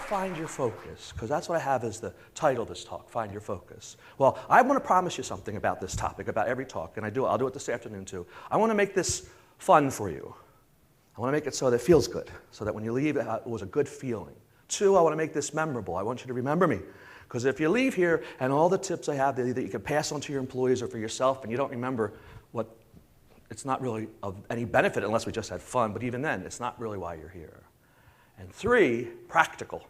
find your focus? Because that's what I have as the title of this talk, Find Your Focus. Well, I want to promise you something about this topic, about every talk, and I'll do it this afternoon too. I want to make this fun for you. I want to make it so that it feels good, so that when you leave, it was a good feeling. 2, I want to make this memorable. I want you to remember me. Because if you leave here and all the tips I have that you can pass on to your employees or for yourself, and you don't remember what, it's not really of any benefit unless we just had fun, but even then, it's not really why you're here. And 3, practical.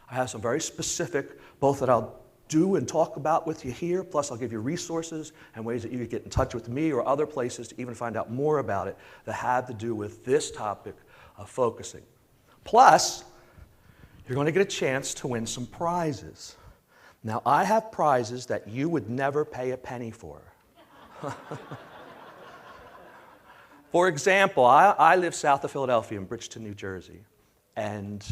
I have some very specific, both that I'll do and talk about with you here, plus I'll give you resources and ways that you could get in touch with me or other places to even find out more about it that have to do with this topic of focusing. Plus, you're going to get a chance to win some prizes. Now, I have prizes that you would never pay a penny for. For example, I live south of Philadelphia in Bridgeton, New Jersey, and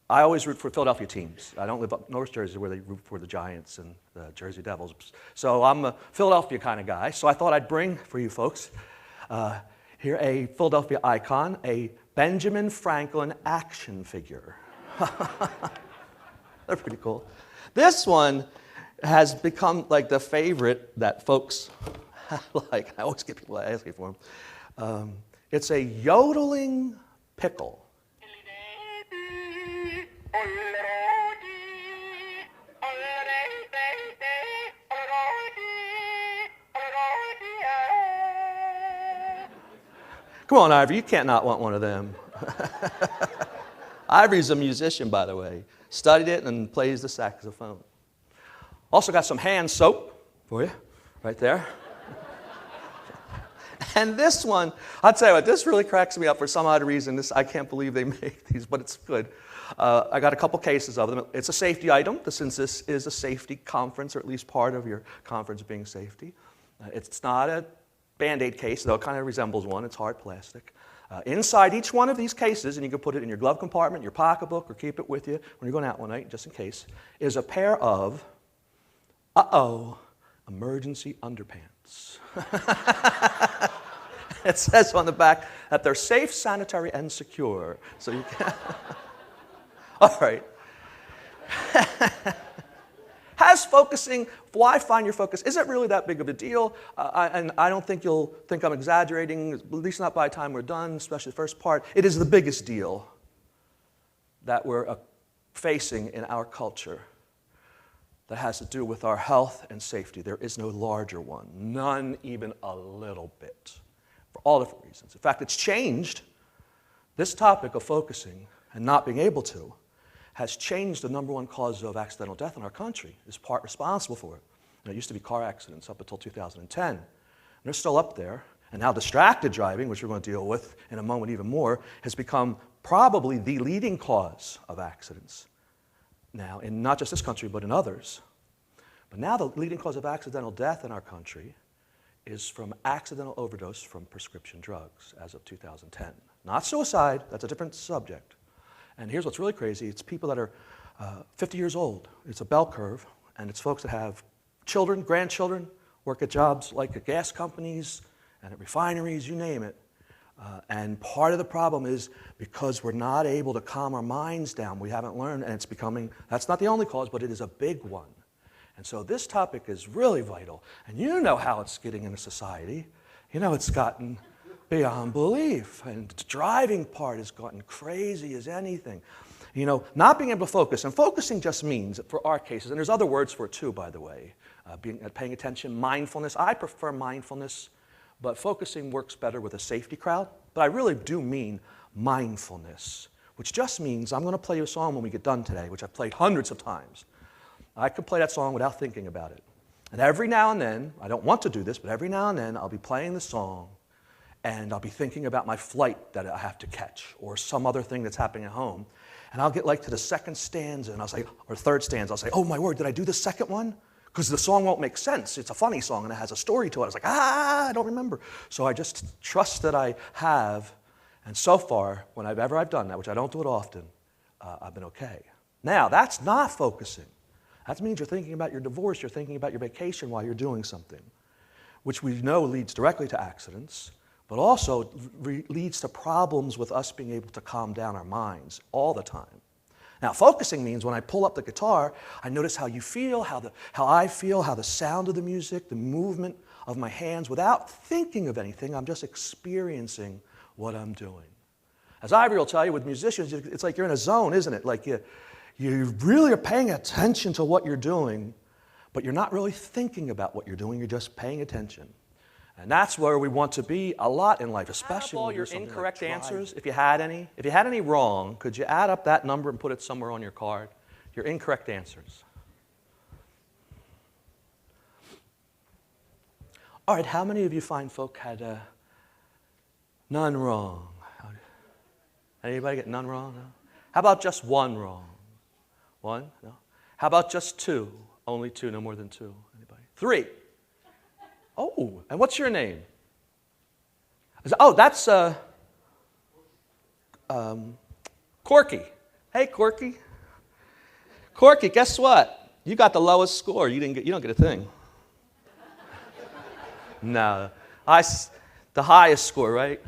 I always root for Philadelphia teams. I don't live up North Jersey where they root for the Giants and the Jersey Devils. So I'm a Philadelphia kind of guy. So I thought I'd bring for you folks here a Philadelphia icon, a Benjamin Franklin action figure. They're pretty cool. This one has become like the favorite that folks like. I always get people asking for them. It's a yodeling pickle. Come on, Ivory, you can't not want one of them. Ivory's a musician, by the way. Studied it and plays the saxophone. Also got some hand soap for you, right there. And this one, I'll tell you what, this really cracks me up for some odd reason. I can't believe they make these, but it's good. I got a couple cases of them. It's a safety item, since this is a safety conference, or at least part of your conference being safety. It's not a Band-Aid case, though it kind of resembles one. It's hard plastic. Inside each one of these cases, and you can put it in your glove compartment, your pocketbook, or keep it with you when you're going out one night, just in case, is a pair of, emergency underpants. It says on the back that they're safe, sanitary, and secure. So you can. All right. Has focusing, why find your focus? Is it really that big of a deal? And I don't think you'll think I'm exaggerating, at least not by the time we're done, especially the first part. It is the biggest deal that we're facing in our culture that has to do with our health and safety. There is no larger one, none even a little bit, for all different reasons. In fact, it's changed. This topic of focusing and not being able to has changed the number one cause of accidental death in our country, is part responsible for it. And it used to be car accidents up until 2010. And they're still up there. And now distracted driving, which we're going to deal with in a moment even more, has become probably the leading cause of accidents now, in not just this country, but in others. But now the leading cause of accidental death in our country is from accidental overdose from prescription drugs as of 2010. Not suicide, that's a different subject. And here's what's really crazy. It's people that are 50 years old. It's a bell curve, and it's folks that have children, grandchildren, work at jobs like at gas companies and at refineries, you name it. And part of the problem is because we're not able to calm our minds down. We haven't learned, and it's becoming, that's not the only cause, but it is a big one. And so this topic is really vital. And you know how it's getting in a society. You know it's gotten beyond belief. And the driving part has gotten crazy as anything. You know, not being able to focus. And focusing just means, for our cases, and there's other words for it too, by the way, paying attention, mindfulness. I prefer mindfulness, but focusing works better with a safety crowd. But I really do mean mindfulness, which just means I'm going to play you a song when we get done today, which I've played hundreds of times. I could play that song without thinking about it. And every now and then, I don't want to do this, but every now and then I'll be playing the song and I'll be thinking about my flight that I have to catch or some other thing that's happening at home. And I'll get like to the second stanza and I'll say, or third stanza, I'll say, oh my word, did I do the second one? Because the song won't make sense. It's a funny song and it has a story to it. I was like, I don't remember. So I just trust that I have. And so far, whenever I've done that, which I don't do it often, I've been okay. Now, that's not focusing. That means you're thinking about your divorce, you're thinking about your vacation while you're doing something, which we know leads directly to accidents, but also leads to problems with us being able to calm down our minds all the time. Now, focusing means when I pull up the guitar, I notice how you feel, how I feel, how the sound of the music, the movement of my hands, without thinking of anything. I'm just experiencing what I'm doing. As Ivory will tell you, with musicians, it's like you're in a zone, isn't it? Like you really are paying attention to what you're doing, but you're not really thinking about what you're doing. You're just paying attention. And that's where we want to be a lot in life, especially all your incorrect answers. If you had any wrong, could you add up that number and put it somewhere on your card? Your incorrect answers. All right, how many of you fine folk had none wrong? Anybody get none wrong? No? How about just one wrong? One? No? How about just two? Only two, no more than two. Anybody? Three. Oh, and what's your name? Oh, that's Corky. Hey, Corky. Corky, guess what? You got the lowest score. You don't get a thing. No, the highest score, right?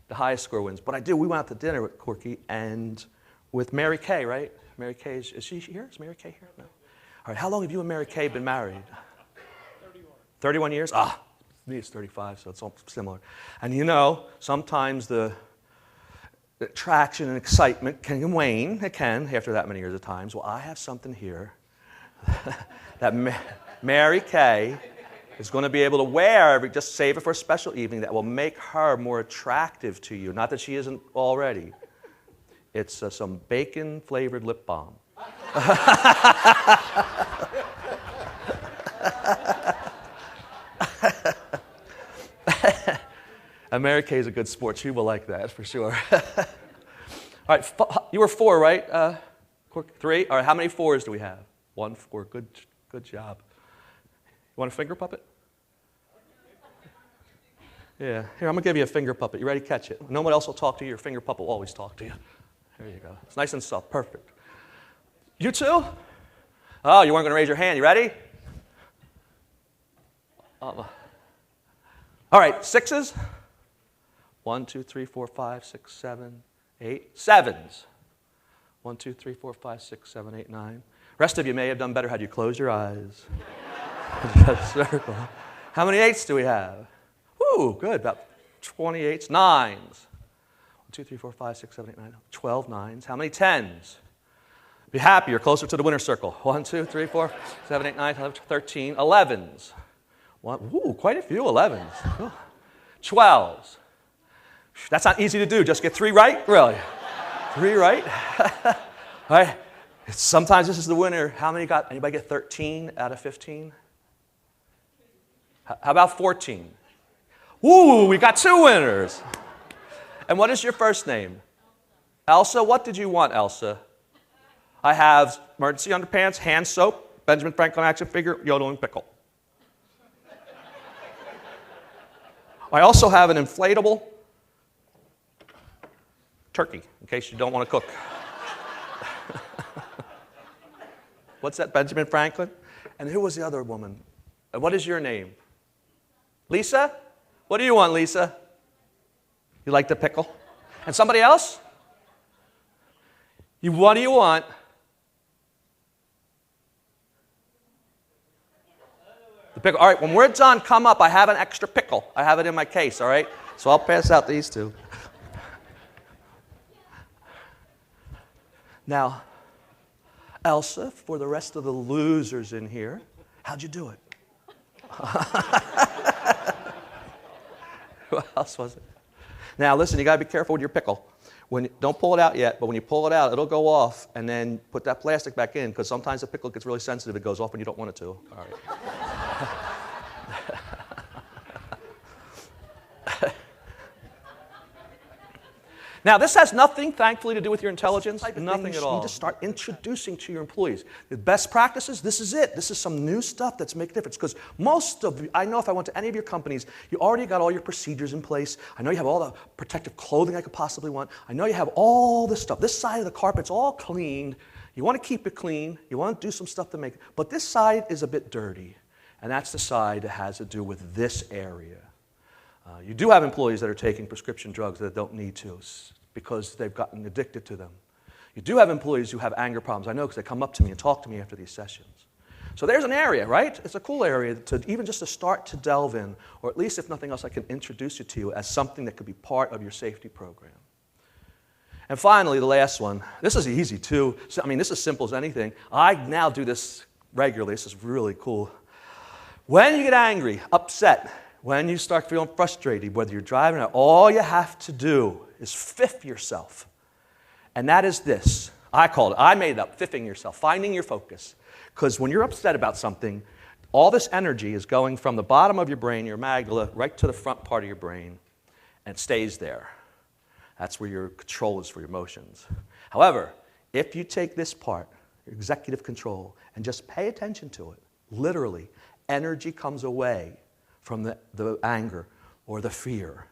The highest score wins. But we went out to dinner with Corky and with Mary Kay, right? Mary Kay, is she here? Is Mary Kay here? No. All right, how long have you and Mary Kay been married? 31 years? Me it's 35, so it's all similar. And you know, sometimes the attraction and excitement can wane. It can, after that many years of times. Well, I have something here that Mary Kay is going to be able to wear, just save it for a special evening, that will make her more attractive to you. Not that she isn't already. It's some bacon-flavored lip balm. And Mary Kay is a good sport. She will like that for sure. All right, you were 4, right? 3? All right, how many 4s do we have? 1, 4. Good job. You want a finger puppet? Yeah. Here, I'm going to give you a finger puppet. You ready? Catch it. No one else will talk to you. Your finger puppet will always talk to you. There you go. It's nice and soft. Perfect. You too? Oh, you weren't going to raise your hand. You ready? All right, 6s. 1, 2, 3, 4, 5, 6, 7, 8. 7s. 1, 2, 3, 4, 5, 6, 7, 8, 9. Rest of you may have done better had you closed your eyes. Circle. How many 8s do we have? Ooh, good. About 28s. 9s. 1, 2, 3, 4, 5, 6, 7, 8, 9. 12 9s. How many 10s? Be happy. You're closer to the winner's circle. 1, 2, 3, 4, 7, 8, 9, 11, 13. 11s. Ooh, quite a few 11s. Ooh. 12s. That's not easy to do. Just get 3 right? Really? 3 right? All right. Sometimes this is the winner. Anybody get 13 out of 15? How about 14? Ooh, we got 2 winners. And what is your first name? Elsa. What did you want, Elsa? I have emergency underpants, hand soap, Benjamin Franklin action figure, yodeling pickle. I also have an inflatable turkey, in case you don't want to cook. What's that, Benjamin Franklin? And who was the other woman? What is your name? Lisa? What do you want, Lisa? You like the pickle? And somebody else? What do you want? The pickle. All right, when we're done, come up. I have an extra pickle. I have it in my case, all right? So I'll pass out these 2. Now, Elsa, for the rest of the losers in here, how'd you do it? Who else was it? Now, listen, you got to be careful with your pickle. Don't pull it out yet, but when you pull it out, it'll go off, and then put that plastic back in, because sometimes the pickle gets really sensitive. It goes off when you don't want it to. All right. Now, this has nothing, thankfully, to do with your intelligence. Nothing at all. You need to start introducing to your employees. The best practices, this is it. This is some new stuff that's making a difference. Because I know if I went to any of your companies, you already got all your procedures in place. I know you have all the protective clothing I could possibly want. I know you have all this stuff. This side of the carpet's all cleaned. You want to keep it clean. You want to do some stuff to make it. But this side is a bit dirty. And that's the side that has to do with this area. You do have employees that are taking prescription drugs that don't need to because they've gotten addicted to them. You do have employees who have anger problems. I know because they come up to me and talk to me after these sessions. So there's an area, right? It's a cool area to even just to start to delve in, or at least if nothing else, I can introduce you to as something that could be part of your safety program. And finally, the last one. This is easy too. So, I mean, this is simple as anything. I now do this regularly. This is really cool. When you get angry, upset, when you start feeling frustrated, whether you're driving or all you have to do is fiff yourself. And that is this. I made it up, fiffing yourself, finding your focus. Because when you're upset about something, all this energy is going from the bottom of your brain, your amygdala, right to the front part of your brain, and it stays there. That's where your control is for your emotions. However, if you take this part, your executive control, and just pay attention to it, literally, energy comes away from the anger or the fear.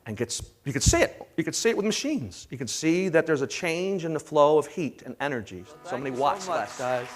And you can see it. You can see it with machines. You can see that there's a change in the flow of heat and energy. Somebody watch that, guys.